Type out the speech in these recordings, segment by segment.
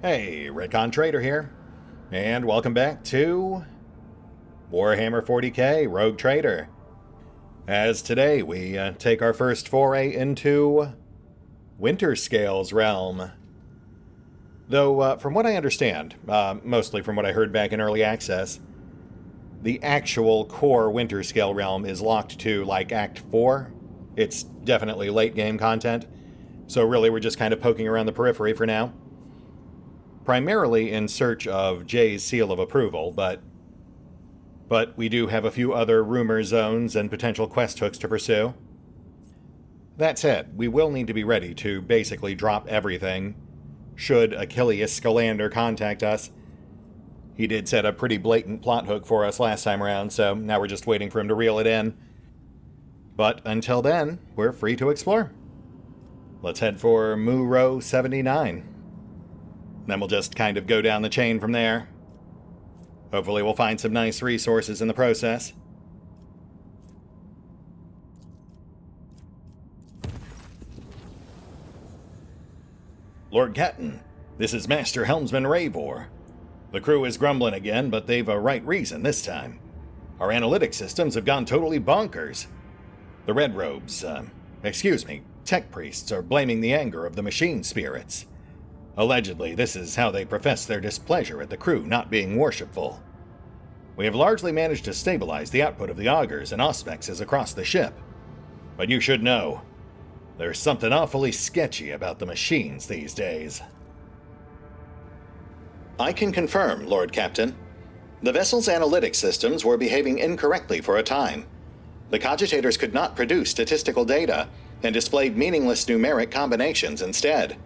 Hey, RetconRaider here, and welcome back to Warhammer 40k Rogue Trader. As today we take our first foray into Winterscale's realm. Though, from what I understand, mostly from what I heard back in early access, the actual core Winterscale realm is locked to, like, Act 4. It's definitely late game content, so really we're just kind of poking around the periphery for now. Primarily in search of Jay's seal of approval, but we do have a few other rumor zones and potential quest hooks to pursue. That said, we will need to be ready to basically drop everything should Achilles Scalander contact us. He did set a pretty blatant plot hook for us last time around, so now we're just waiting for him to reel it in. But until then, we're free to explore. Let's head for Muro 79. Then we'll just kind of go down the chain from there. Hopefully we'll find some nice resources in the process. Lord Captain, this is Master Helmsman Ravor. The crew is grumbling again, but they've a right reason this time. Our analytic systems have gone totally bonkers. The Red Robes, Tech Priests are blaming the anger of the machine spirits. Allegedly, this is how they profess their displeasure at the crew not being worshipful. We have largely managed to stabilize the output of the augurs and auspexes across the ship. But you should know, there's something awfully sketchy about the machines these days. I can confirm, Lord Captain. The vessel's analytic systems were behaving incorrectly for a time. The cogitators could not produce statistical data and displayed meaningless numeric combinations instead.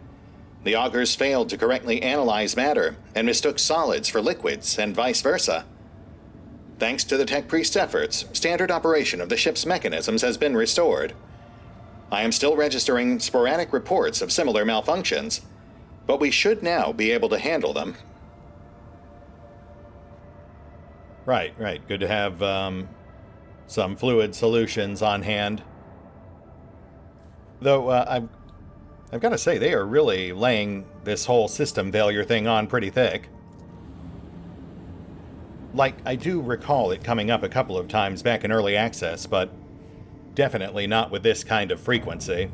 The augurs failed to correctly analyze matter and mistook solids for liquids and vice versa. Thanks to the Tech Priest's efforts, standard operation of the ship's mechanisms has been restored. I am still registering sporadic reports of similar malfunctions, but we should now be able to handle them. Right. Good to have some fluid solutions on hand. Though, I've got to say, they are really laying this whole system failure thing on pretty thick. Like, I do recall it coming up a couple of times back in early access, but definitely not with this kind of frequency.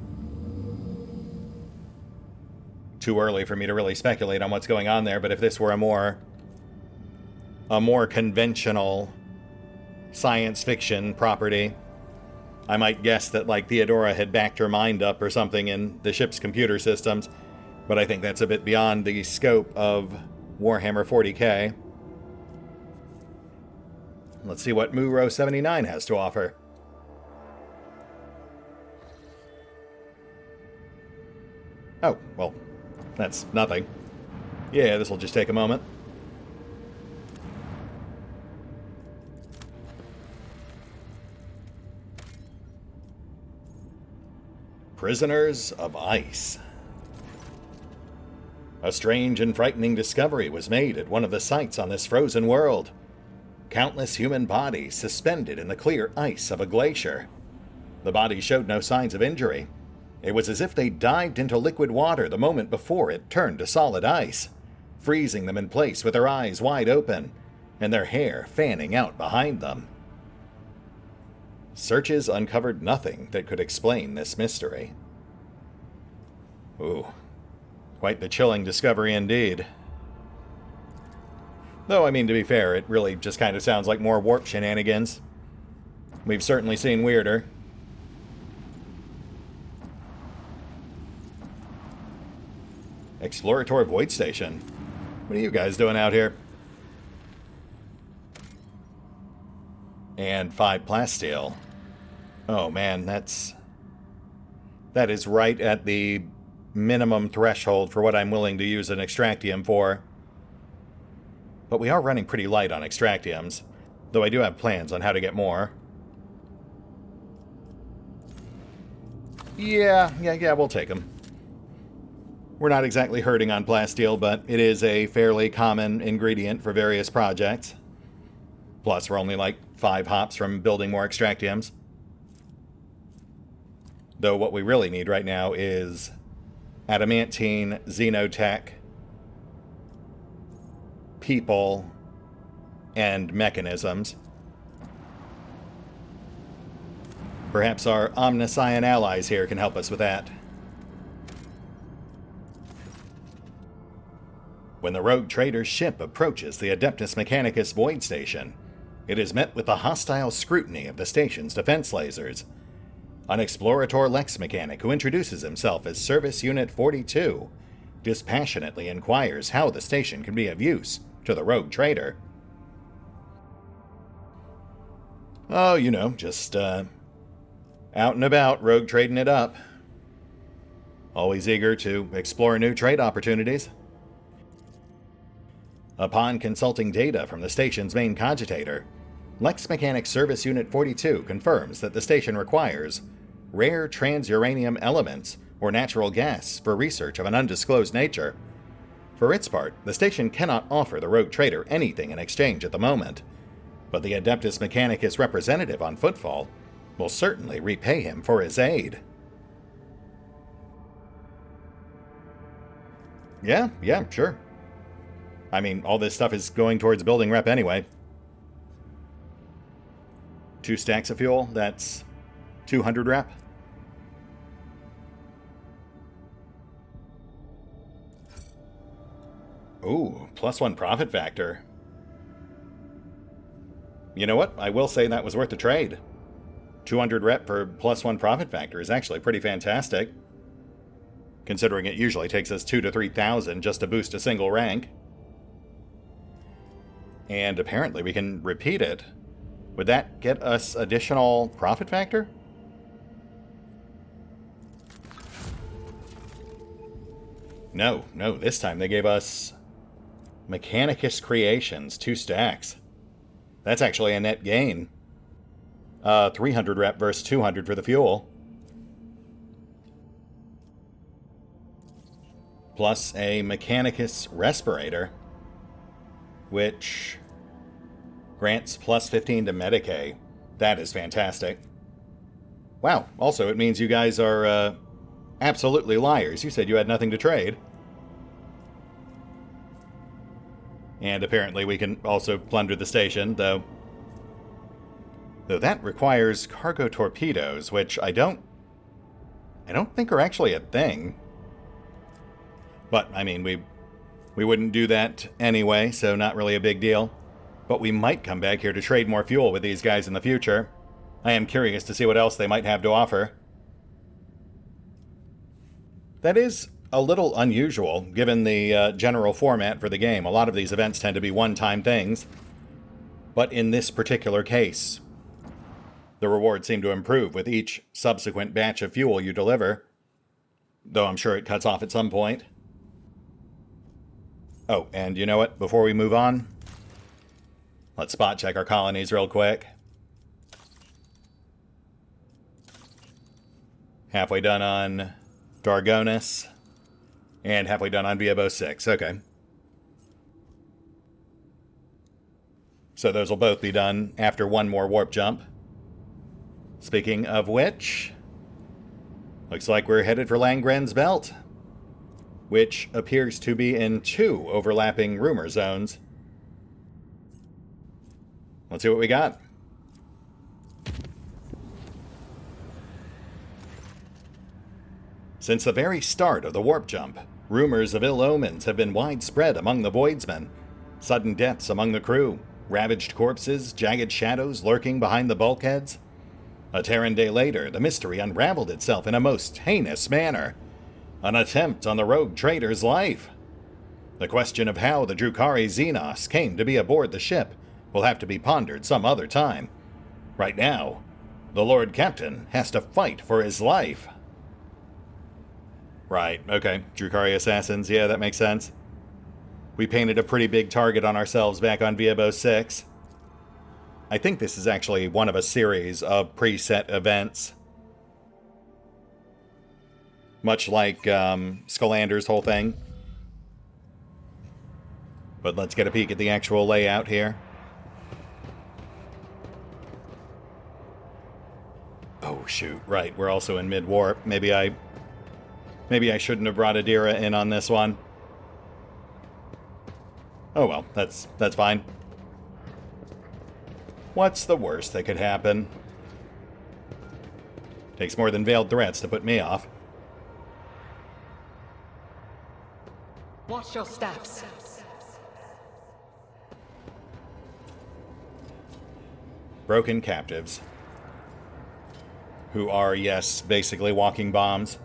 Too early for me to really speculate on what's going on there, but if this were a more conventional science fiction property, I might guess that, like, Theodora had backed her mind up or something in the ship's computer systems, but I think that's a bit beyond the scope of Warhammer 40k. Let's see what Muro 79 has to offer. Oh, well, that's nothing. Yeah, this will just take a moment. Prisoners of Ice. A strange and frightening discovery was made at one of the sites on this frozen world. Countless human bodies suspended in the clear ice of a glacier. The bodies showed no signs of injury. It was as if they dived into liquid water the moment before it turned to solid ice, freezing them in place with their eyes wide open and their hair fanning out behind them. Searches uncovered nothing that could explain this mystery. Ooh, quite the chilling discovery indeed. Though, I mean, to be fair, it really just kind of sounds like more warp shenanigans. We've certainly seen weirder. Exploratory Void Station. What are you guys doing out here? And 5 plasteel. Oh man, that is right at the minimum threshold for what I'm willing to use an extractium for. But we are running pretty light on extractiums, though I do have plans on how to get more. Yeah, we'll take them. We're not exactly hurting on plasteel, but it is a fairly common ingredient for various projects. Plus, we're only like 5 hops from building more extractiums. Though what we really need right now is adamantine, xenotech, people and mechanisms. Perhaps our Omniscient allies here can help us with that. When the rogue trader's ship approaches the Adeptus Mechanicus Void Station, it is met with the hostile scrutiny of the station's defense lasers. An Explorator Lex mechanic who introduces himself as Service Unit 42 dispassionately inquires how the station can be of use to the rogue trader. Oh, you know, just out and about, rogue trading it up. Always eager to explore new trade opportunities. Upon consulting data from the station's main cogitator, Lex Mechanic Service Unit 42 confirms that the station requires rare transuranium elements or natural gas for research of an undisclosed nature. For its part, the station cannot offer the rogue trader anything in exchange at the moment, but the Adeptus Mechanicus representative on Footfall will certainly repay him for his aid. Yeah, sure. I mean, all this stuff is going towards building rep anyway. 2 stacks of fuel, that's 200 rep. Ooh, +1 profit factor. You know what? I will say that was worth the trade. 200 rep for +1 profit factor is actually pretty fantastic, considering it usually takes us 2,000 to 3,000 just to boost a single rank. And apparently we can repeat it. Would that get us additional profit factor? No, this time they gave us Mechanicus Creations, 2 stacks. That's actually a net gain. 300 rep versus 200 for the fuel. Plus a Mechanicus Respirator, which grants +15 to Medicae. That is fantastic. Wow, also it means you guys are absolutely liars. You said you had nothing to trade. And apparently we can also plunder the station, though that requires cargo torpedoes, which I don't think are actually a thing. But, I mean, we wouldn't do that anyway, so not really a big deal. But we might come back here to trade more fuel with these guys in the future. I am curious to see what else they might have to offer. That is a little unusual, given the general format for the game. A lot of these events tend to be one-time things. But in this particular case, the rewards seem to improve with each subsequent batch of fuel you deliver. Though I'm sure it cuts off at some point. Oh, and you know what? Before we move on, let's spot check our colonies real quick. Halfway done on Dargonis. And halfway done on Viebo 6. Okay. So those will both be done after one more warp jump. Speaking of which, looks like we're headed for Langren's Belt, which appears to be in 2 overlapping rumor zones. Let's see what we got. Since the very start of the warp jump, rumors of ill omens have been widespread among the Voidsmen. Sudden deaths among the crew, ravaged corpses, jagged shadows lurking behind the bulkheads. A Terran day later, the mystery unraveled itself in a most heinous manner. An attempt on the rogue trader's life. The question of how the Drukhari Xenos came to be aboard the ship will have to be pondered some other time. Right now, the Lord Captain has to fight for his life. Right, okay. Drukhari assassins, yeah, that makes sense. We painted a pretty big target on ourselves back on Viebo 6. I think this is actually one of a series of preset events. Much like Scalander's whole thing. But let's get a peek at the actual layout here. Oh shoot, right, we're also in mid-warp. Maybe I shouldn't have brought Adira in on this one. Oh well, that's fine. What's the worst that could happen? Takes more than veiled threats to put me off. Watch your steps. Broken captives. Who are, yes, basically walking bombs.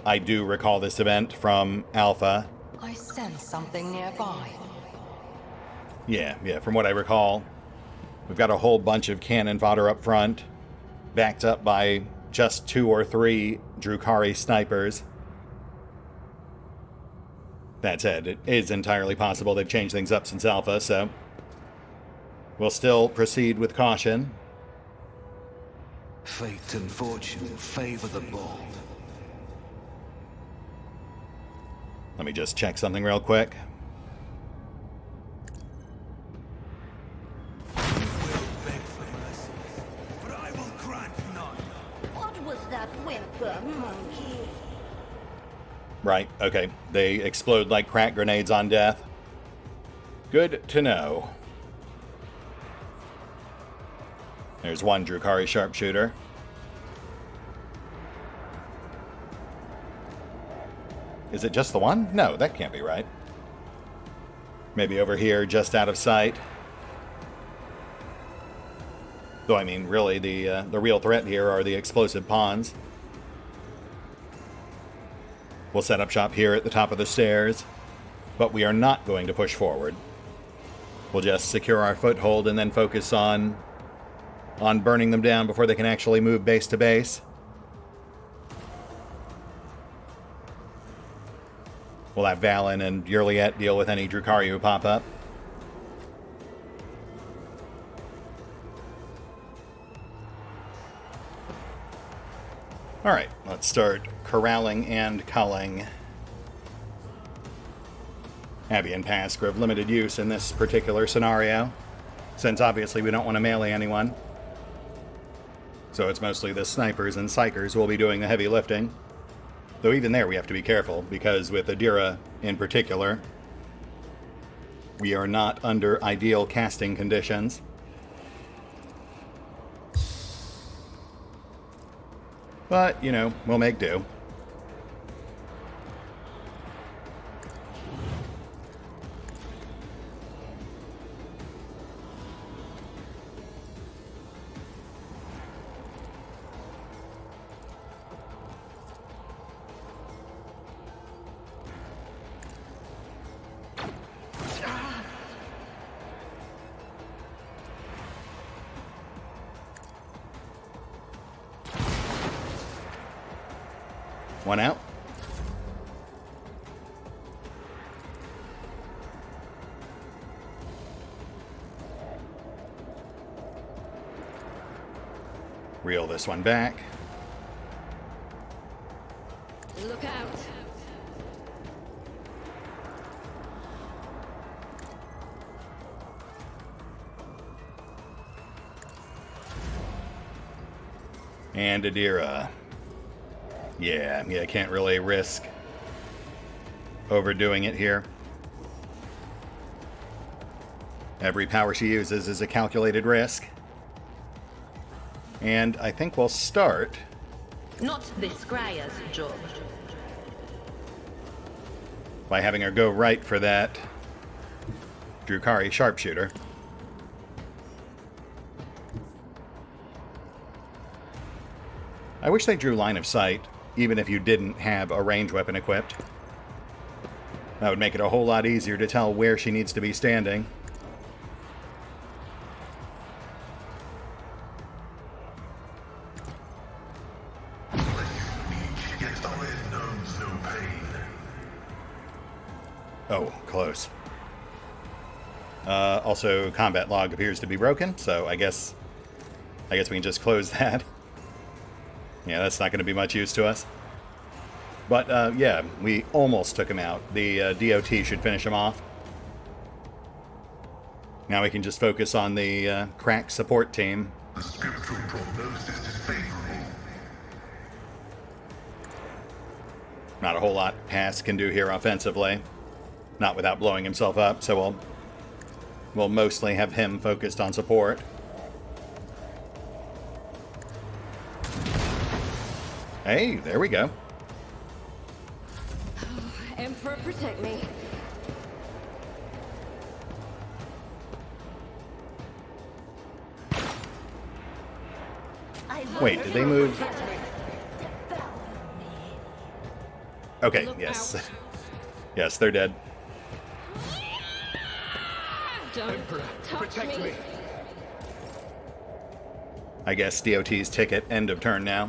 I do recall this event from Alpha. I sense something nearby. Yeah, from what I recall. We've got a whole bunch of cannon fodder up front, backed up by just 2 or 3 Drukhari snipers. That said, it is entirely possible they've changed things up since Alpha, so we'll still proceed with caution. Fate and fortune favor the bold. Let me just check something real quick. You will beg for mercy, but I will grant none. What was that whimper, monkey? Right, okay. They explode like crack grenades on death. Good to know. There's one Drukhari sharpshooter. Is it just the one? No, that can't be right. Maybe over here, just out of sight. Though, I mean, really, the real threat here are the explosive pawns. We'll set up shop here at the top of the stairs, but we are not going to push forward. We'll just secure our foothold and then focus on burning them down before they can actually move base to base. We'll have Valen and Yurliet deal with any Drukhari who pop up. Alright, let's start corralling and culling. Abbey and Pask are of limited use in this particular scenario, since obviously we don't want to melee anyone. So it's mostly the snipers and psychers who will be doing the heavy lifting. Though even there we have to be careful, because with Adira in particular, we are not under ideal casting conditions. But, you know, we'll make do. One out. Reel this one back. Look out. And Adira. Yeah, can't really risk overdoing it here. Every power she uses is a calculated risk. And I think we'll start... Not this Grayer's job. by having her go right for that Drukhari sharpshooter. I wish they drew line of sight, even if you didn't have a ranged weapon equipped. That would make it a whole lot easier to tell where she needs to be standing. Oh, close. Also, combat log appears to be broken, so I guess we can just close that. Yeah, that's not going to be much use to us. But, yeah, we almost took him out. The DOT should finish him off. Now we can just focus on the Krak support team. The spiritual prognosis is favorable. Not a whole lot Pass can do here offensively. Not without blowing himself up, so we'll mostly have him focused on support. Hey, there we go. Emperor, protect me. Wait, did they move? Okay, yes. Yes, they're dead. Don't touch me. I guess DOT's ticket, end of turn now.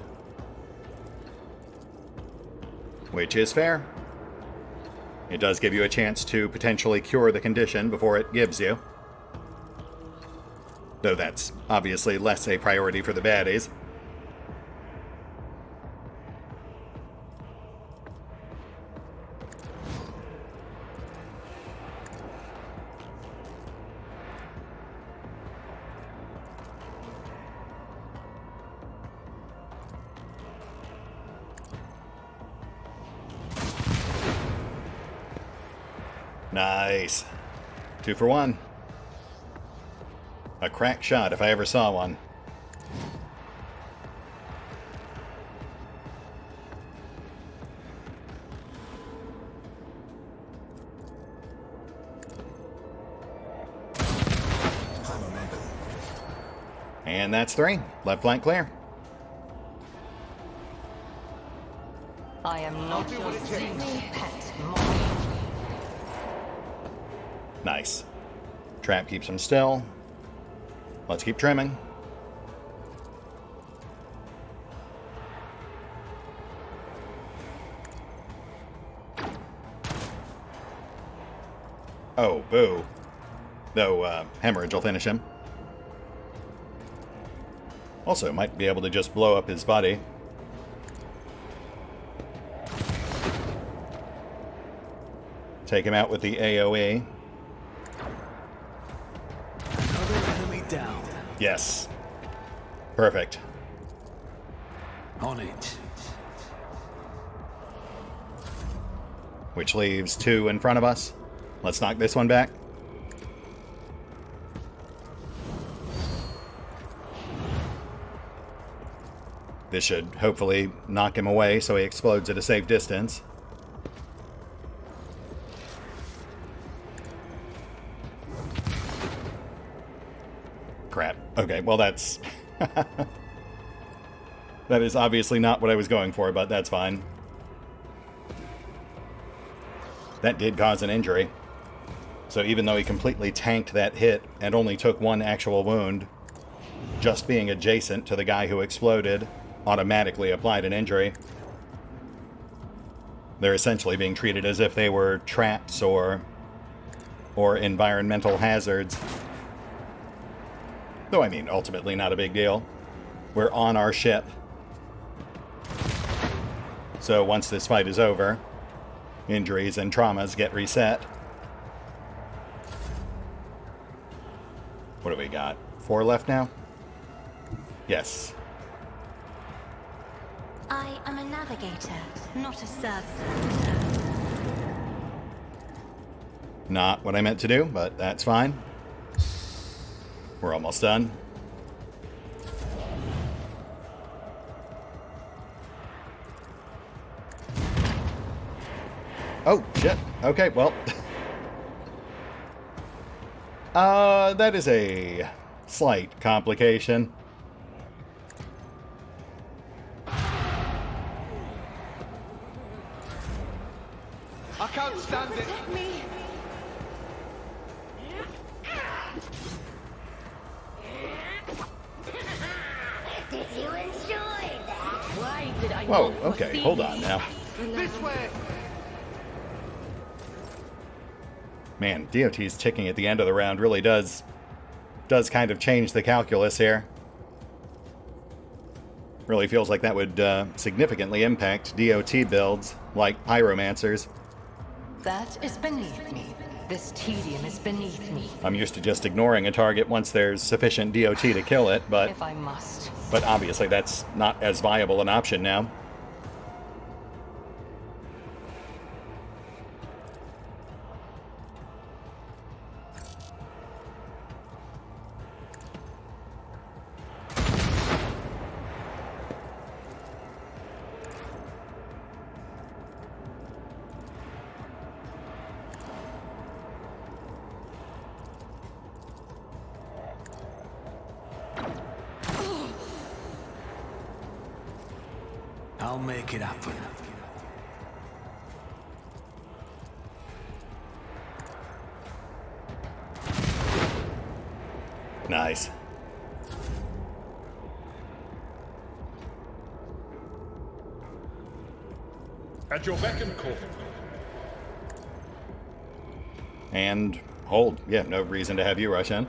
Which is fair. It does give you a chance to potentially cure the condition before it gives you. Though that's obviously less a priority for the baddies. Nice. 2 for 1. A crack shot if I ever saw one. And that's 3. Left flank clear. I am not your Zeus pet, Molly. Nice. Trap keeps him still. Let's keep trimming. Oh, boo. Though, hemorrhage will finish him. Also, might be able to just blow up his body. Take him out with the AoE. Another enemy down. Yes. Perfect. On it. Which leaves 2 in front of us. Let's knock this one back. This should hopefully knock him away so he explodes at a safe distance. Crap. Okay, well that's... that is obviously not what I was going for, but that's fine. That did cause an injury. So even though he completely tanked that hit and only took 1 actual wound, just being adjacent to the guy who exploded automatically applied an injury. They're essentially being treated as if they were traps or environmental hazards. Though, I mean, ultimately not a big deal. We're on our ship. So once this fight is over, injuries and traumas get reset. What do we got? 4 left now? Yes. I am a navigator, not a servant. Not what I meant to do, but that's fine. We're almost done. Oh, shit. Okay, well. That is a slight complication. I can't stand it. Protect me. Did you enjoy that? Why did I Whoa, not okay, foresee hold on now. This way. Man, DOT's ticking at the end of the round really does kind of change the calculus here. Really feels like that would significantly impact DOT builds, like Pyromancers. That is beneath me. This tedium is beneath me. I'm used to just ignoring a target once there's sufficient DOT to kill it, but If I must. obviously that's not as viable an option now. I'll make it happen. Nice. At your beck and call. And hold. Yeah, no reason to have you rush in.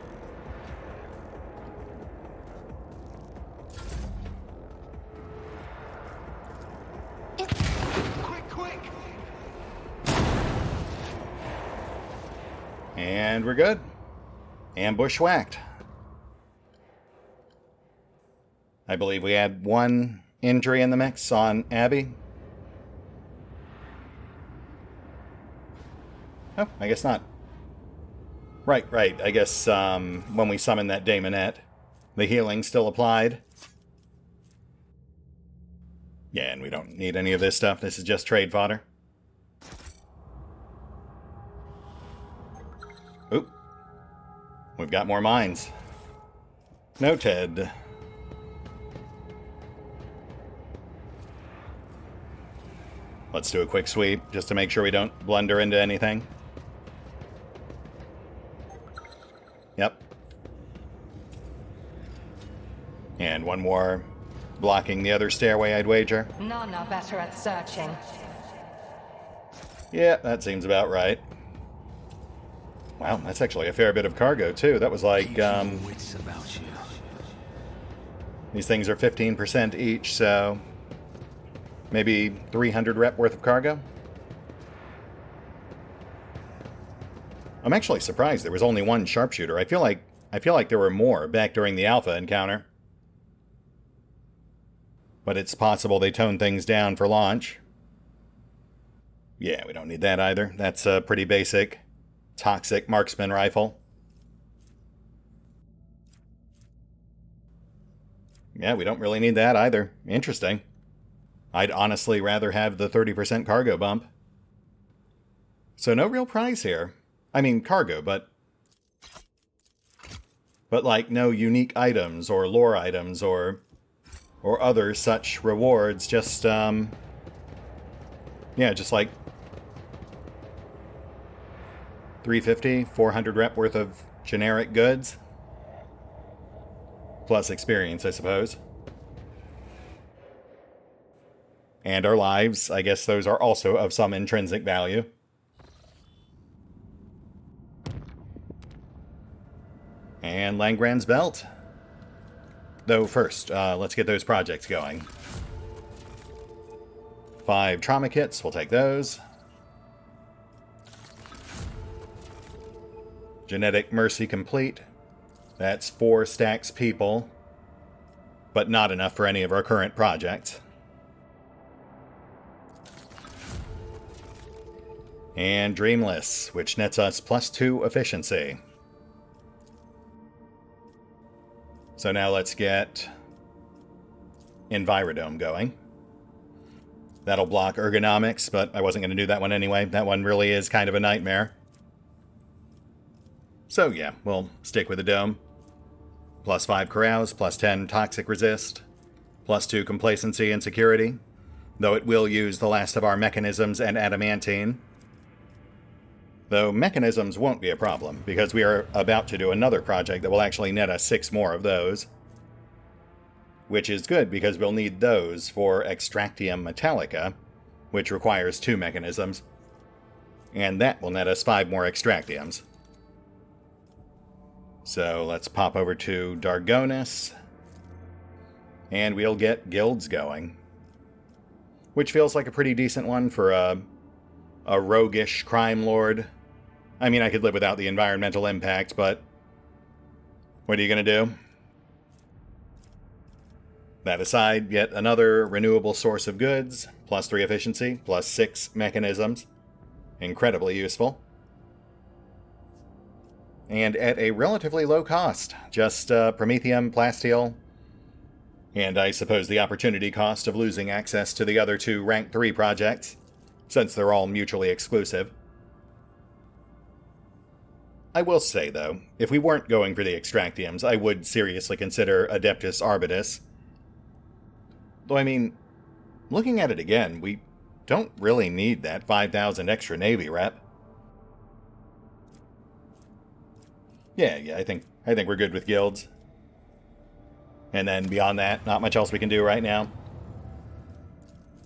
Quick! And we're good. Ambush whacked. I believe we had one injury in the mix on Abby. Oh, I guess not. Right. I guess when we summoned that Daemonette, the healing still applied. Yeah, and we don't need any of this stuff. This is just trade fodder. Oop. We've got more mines. Noted. Let's do a quick sweep, just to make sure we don't blunder into anything. Yep. And one more blocking the other stairway, I'd wager. None are better at searching. Yeah, that seems about right. Wow, that's actually a fair bit of cargo, too. That was like, Wits about you. these things are 15% each, so maybe 300 rep worth of cargo? I'm actually surprised there was only one sharpshooter. I feel like there were more back during the alpha encounter. But it's possible they toned things down for launch. Yeah, we don't need that either. That's a pretty basic, toxic marksman rifle. Yeah, we don't really need that either. Interesting. I'd honestly rather have the 30% cargo bump. So no real prize here. I mean, cargo, but like no unique items or lore items or other such rewards. Just, yeah, just like 350, 400 rep worth of generic goods. Plus experience, I suppose. And our lives, I guess those are also of some intrinsic value. And Langrand's belt. Though first, let's get those projects going. 5 trauma kits, we'll take those. Genetic Mercy complete. That's 4 stacks people, but not enough for any of our current projects. And Dreamless, which nets us +2 efficiency. So now let's get Envirodome going. That'll block ergonomics, but I wasn't going to do that one anyway. That one really is kind of a nightmare. So yeah, we'll stick with the dome. +5 carouse, +10 toxic resist, +2 complacency and security, though it will use the last of our mechanisms and adamantine. Though mechanisms won't be a problem, because we are about to do another project that will actually net us 6 more of those. Which is good, because we'll need those for Extractium Metallica, which requires 2 mechanisms. And that will net us 5 more Extractiums. So let's pop over to Dargonis. And we'll get guilds going. Which feels like a pretty decent one for a roguish crime lord. I mean, I could live without the environmental impact, but what are you going to do? That aside, yet another renewable source of goods, +3 efficiency, +6 mechanisms. Incredibly useful. And at a relatively low cost, just Promethium, Plasteel, and I suppose the opportunity cost of losing access to the other 2 rank 3 projects, since they're all mutually exclusive. I will say, though, if we weren't going for the Extractiums, I would seriously consider Adeptus Arbitus. Though, I mean, looking at it again, we don't really need that 5,000 extra Navy rep. Yeah, I think we're good with guilds. And then beyond that, not much else we can do right now.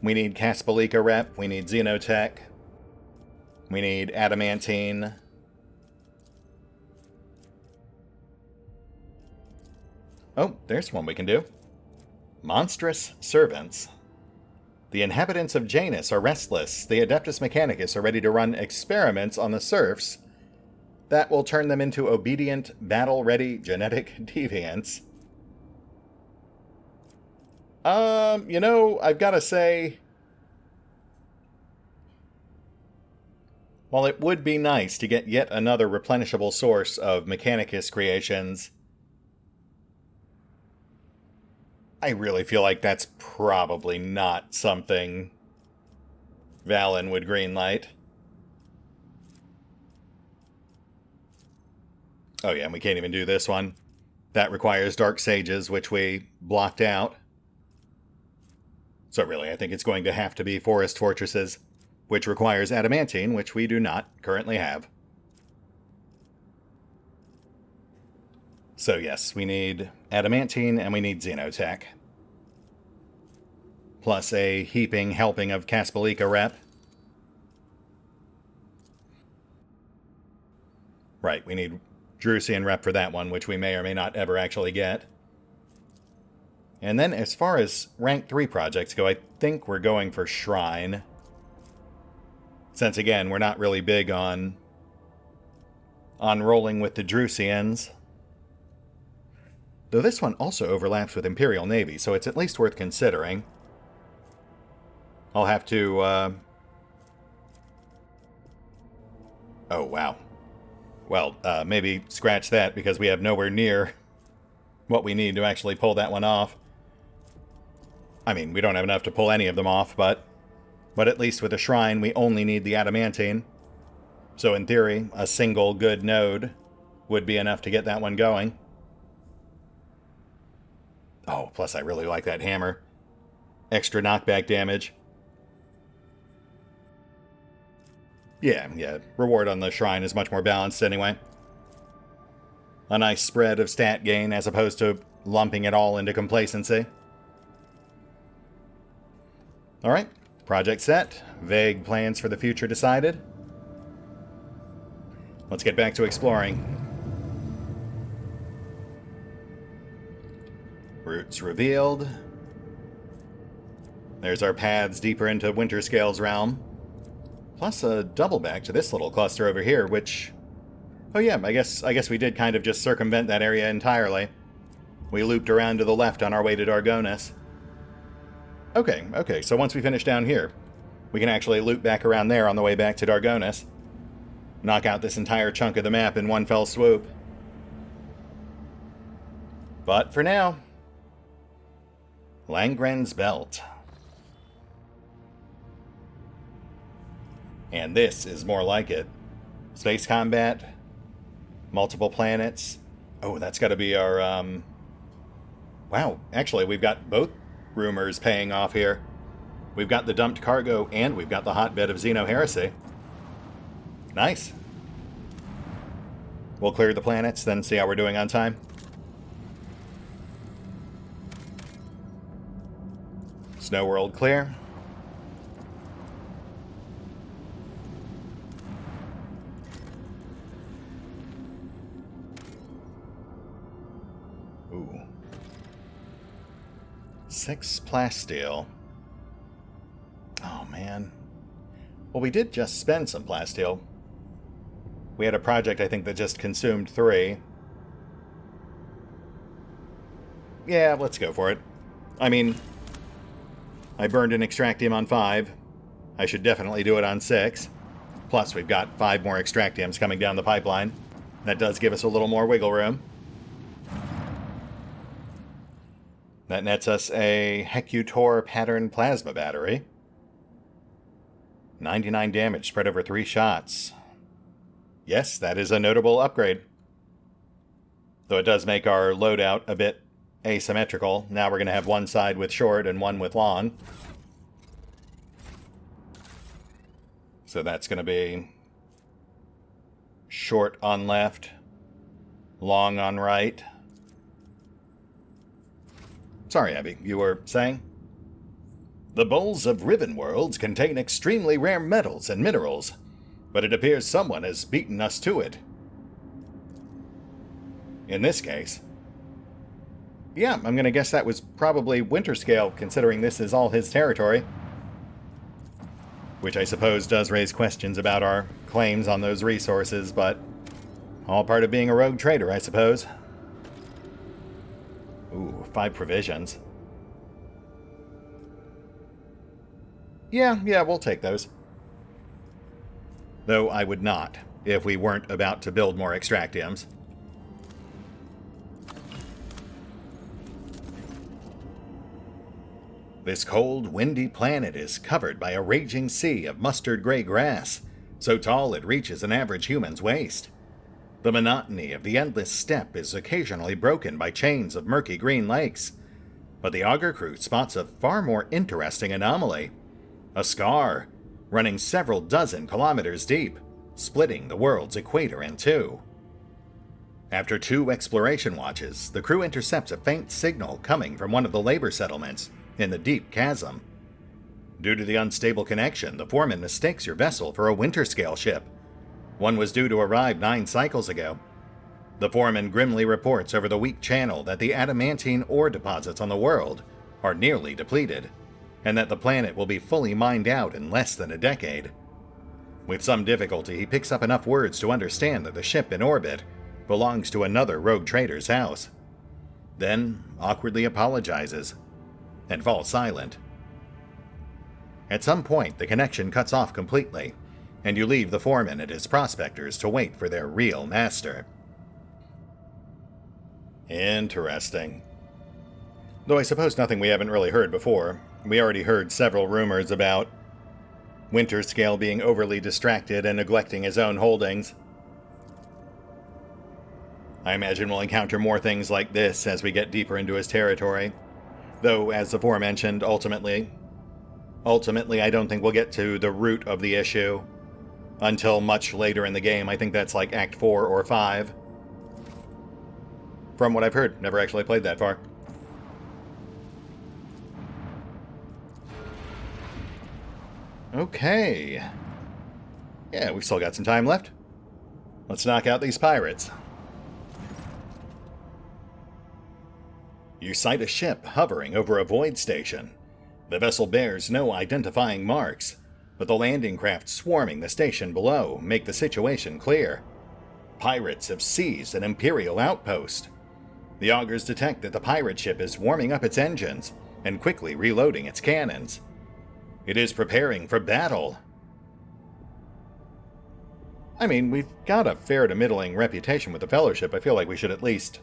We need Caspelika rep, we need Xenotech, we need Adamantine. Oh, there's one we can do. Monstrous Servants. The inhabitants of Janus are restless. The Adeptus Mechanicus are ready to run experiments on the serfs that will turn them into obedient, battle-ready genetic deviants. You know, I've got to say, while it would be nice to get yet another replenishable source of Mechanicus creations, I really feel like that's probably not something Valen would greenlight. Oh yeah, and we can't even do this one. That requires Dark Sages, which we blocked out. So really, I think it's going to have to be Forest Fortresses, which requires Adamantine, which we do not currently have. So yes, we need Adamantine and we need Xenotech. Plus a heaping helping of Caspelika rep. Right, we need Drusian rep for that one, which we may or may not ever actually get. And then as far as rank 3 projects go, I think we're going for Shrine. Since again, we're not really big on rolling with the Drusians. Though this one also overlaps with Imperial Navy, so it's at least worth considering. I'll have to, oh, wow. Well, maybe scratch that, because we have nowhere near what we need to actually pull that one off. I mean, we don't have enough to pull any of them off, but at least with a Shrine, we only need the Adamantine. So in theory, a single good node would be enough to get that one going. Oh, plus I really like that hammer. Extra knockback damage. Yeah, reward on the Shrine is much more balanced anyway. A nice spread of stat gain as opposed to lumping it all into complacency. Alright, project set. Vague plans for the future decided. Let's get back to exploring. Routes revealed. There's our paths deeper into Winterscale's realm. Plus a double back to this little cluster over here, which... Oh yeah, I guess we did kind of just circumvent that area entirely. We looped around to the left on our way to Dargonus. Okay, so once we finish down here, we can actually loop back around there on the way back to Dargonus. Knock out this entire chunk of the map in one fell swoop. But for now, Langren's Belt. And this is more like it. Space combat, multiple planets. Oh, that's got to be our, Wow, actually, we've got both rumors paying off here. We've got the dumped cargo, and we've got the hotbed of Xeno Heresy. Nice. We'll clear the planets, then see how we're doing on time. Snow World clear. Ooh. 6 plasteel. Oh, man. Well, we did just spend some plasteel. We had a project, I think, that just consumed 3. Yeah, let's go for it. I mean, I burned an Extractium on 5. I should definitely do it on 6. Plus, we've got 5 more Extractiums coming down the pipeline. That does give us a little more wiggle room. That nets us a Hecutor pattern plasma battery. 99 damage spread over 3 shots. Yes, that is a notable upgrade. Though it does make our loadout a bit asymmetrical. Now we're going to have one side with short and one with long. So that's going to be short on left, long on right. Sorry, Abby, you were saying? The bowls of Riven worlds contain extremely rare metals and minerals, but it appears someone has beaten us to it. In this case. Yeah, I'm going to guess that was probably Winterscale, considering this is all his territory. Which I suppose does raise questions about our claims on those resources, but all part of being a rogue trader, I suppose. Ooh, 5 provisions. Yeah, we'll take those. Though I would not, if we weren't about to build more extractiums. This cold, windy planet is covered by a raging sea of mustard-gray grass, so tall it reaches an average human's waist. The monotony of the endless steppe is occasionally broken by chains of murky green lakes, but the auger crew spots a far more interesting anomaly. A scar, running several dozen kilometers deep, splitting the world's equator in two. After 2 exploration watches, the crew intercepts a faint signal coming from one of the labor settlements in the deep chasm. Due to the unstable connection, the foreman mistakes your vessel for a Winterscale ship. One was due to arrive 9 cycles ago. The foreman grimly reports over the weak channel that the adamantine ore deposits on the world are nearly depleted, and that the planet will be fully mined out in less than a decade. With some difficulty, he picks up enough words to understand that the ship in orbit belongs to another rogue trader's house. Then, awkwardly apologizes, and falls silent. At some point, the connection cuts off completely, and you leave the foreman and his prospectors to wait for their real master. Interesting. Though I suppose nothing we haven't really heard before. We already heard several rumors about Winterscale being overly distracted and neglecting his own holdings. I imagine we'll encounter more things like this as we get deeper into his territory. Though, as aforementioned, ultimately, I don't think we'll get to the root of the issue until much later in the game. I think that's like Act 4 or 5. From what I've heard, never actually played that far. Okay. Yeah, we've still got some time left. Let's knock out these pirates. You sight a ship hovering over a void station. The vessel bears no identifying marks, but the landing craft swarming the station below make the situation clear. Pirates have seized an Imperial outpost. The augurs detect that the pirate ship is warming up its engines and quickly reloading its cannons. It is preparing for battle. I mean, we've got a fair to middling reputation with the Fellowship. I feel like we should at least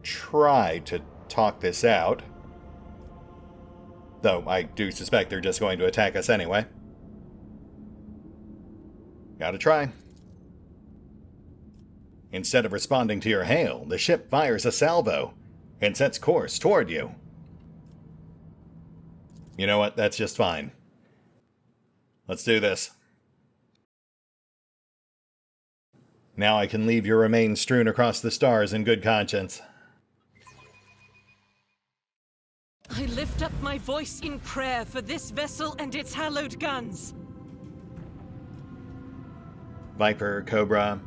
try to talk this out. Though I do suspect they're just going to attack us anyway. Gotta try. Instead of responding to your hail, the ship fires a salvo and sets course toward you. You know what? That's just fine. Let's do this. Now I can leave your remains strewn across the stars in good conscience. I lift up my voice in prayer for this vessel and its hallowed guns. Viper, Cobra.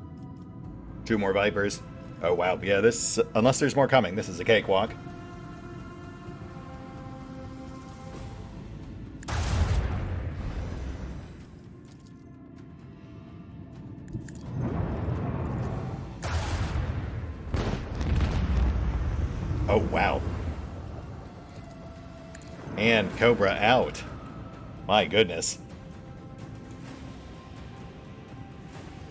2 more Vipers. Oh wow, yeah, this, unless there's more coming, this is a cakewalk. Oh wow. And Cobra out. My goodness.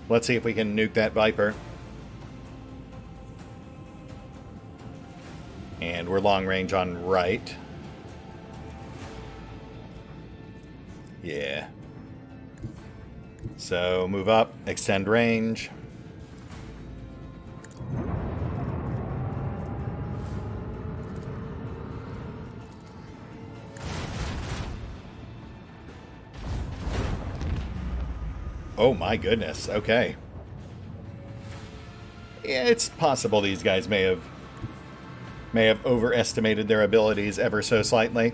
Let's see if we can nuke that Viper. And we're long range on right. Yeah. So move up, extend range. Oh my goodness, okay. Yeah, it's possible these guys may have overestimated their abilities ever so slightly.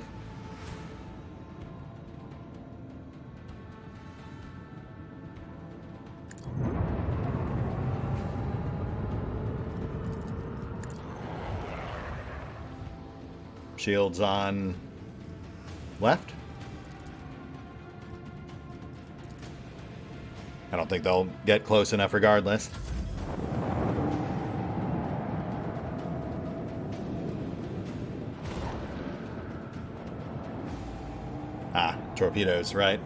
Shields on left. I don't think they'll get close enough regardless. Ah, torpedoes, right?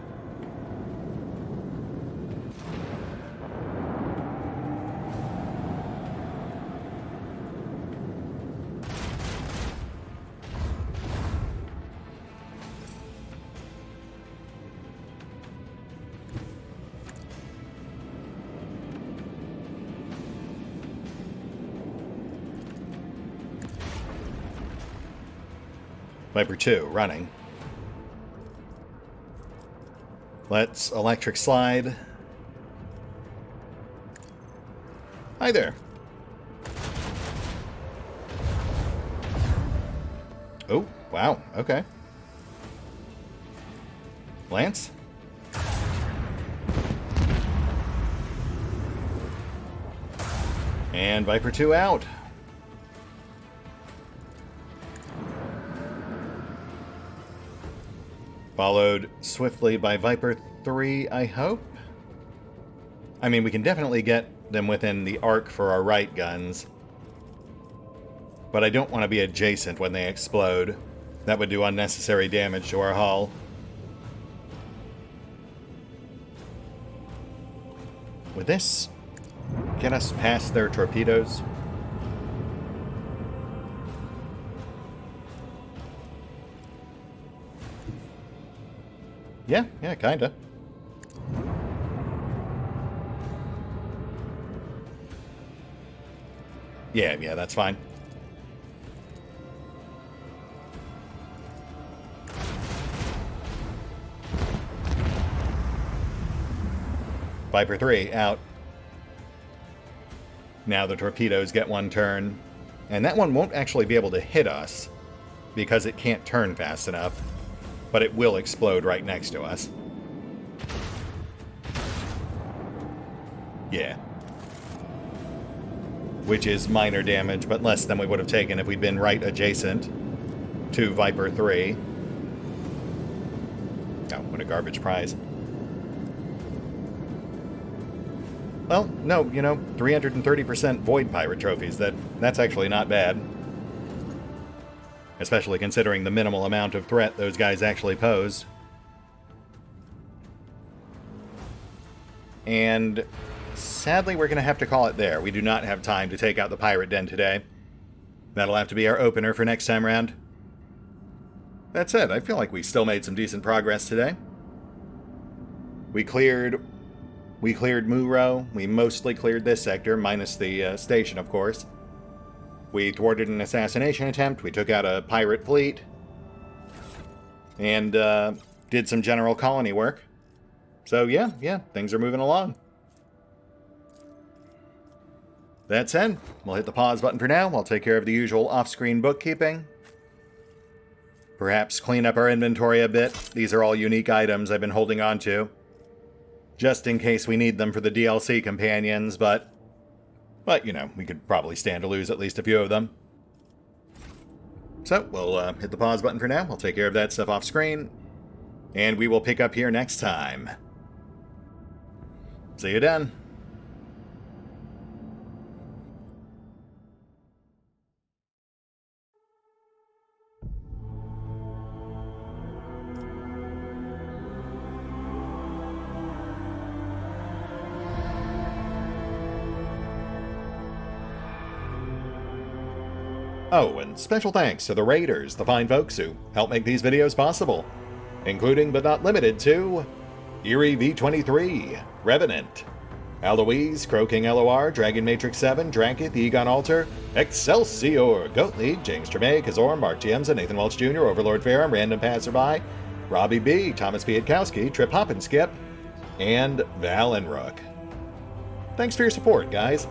Viper 2, running. Let's electric slide. Hi there. Oh, wow, okay. Lance? And Viper 2 out. Followed swiftly by Viper 3, I hope? I mean, we can definitely get them within the arc for our right guns. But I don't want to be adjacent when they explode. That would do unnecessary damage to our hull. Would this get us past their torpedoes? Yeah, kinda. Yeah, that's fine. Viper 3 out. Now the torpedoes get one turn. And that one won't actually be able to hit us because it can't turn fast enough. But it will explode right next to us. Yeah. Which is minor damage, but less than we would have taken if we'd been right adjacent to Viper 3. Oh, what a garbage prize. Well, no, 330% Void Pirate trophies. That's actually not bad. Especially considering the minimal amount of threat those guys actually pose. And sadly, we're going to have to call it there. We do not have time to take out the pirate den today. That'll have to be our opener for next time round. That said, I feel like we still made some decent progress today. We cleared Muro. We mostly cleared this sector, minus the station, of course. We thwarted an assassination attempt, we took out a pirate fleet, and did some general colony work. So yeah, things are moving along. That said, we'll hit the pause button for now. I'll take care of the usual off-screen bookkeeping. Perhaps clean up our inventory a bit. These are all unique items I've been holding on to, just in case we need them for the DLC companions, but we could probably stand to lose at least a few of them. So, we'll hit the pause button for now. We'll take care of that stuff off screen. And we will pick up here next time. See you then. Oh, and special thanks to the Raiders, the fine folks who help make these videos possible, including but not limited to Eerie V23, Revenant, Alois, CrowkingLoR, Dragon Matrix 7, Drakiith, EgonAlter, Exsellsior, Gottlieb, James Trimmier, Kazorm, Mark Giemza, Nathan Welch Jr., OverlordPherom, RandomPassrby, RobbyB, Tomasz Piątkowski, Triphoppenskip, and Valinrook. Thanks for your support, guys.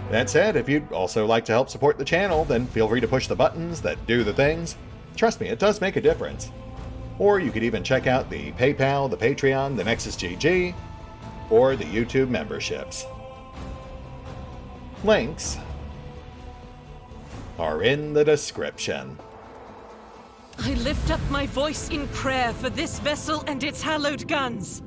That said, if you'd also like to help support the channel, then feel free to push the buttons that do the things. Trust me, it does make a difference. Or you could even check out the PayPal, the Patreon, the Nexus GG, or the YouTube memberships. Links are in the description. I lift up my voice in prayer for this vessel and its hallowed guns.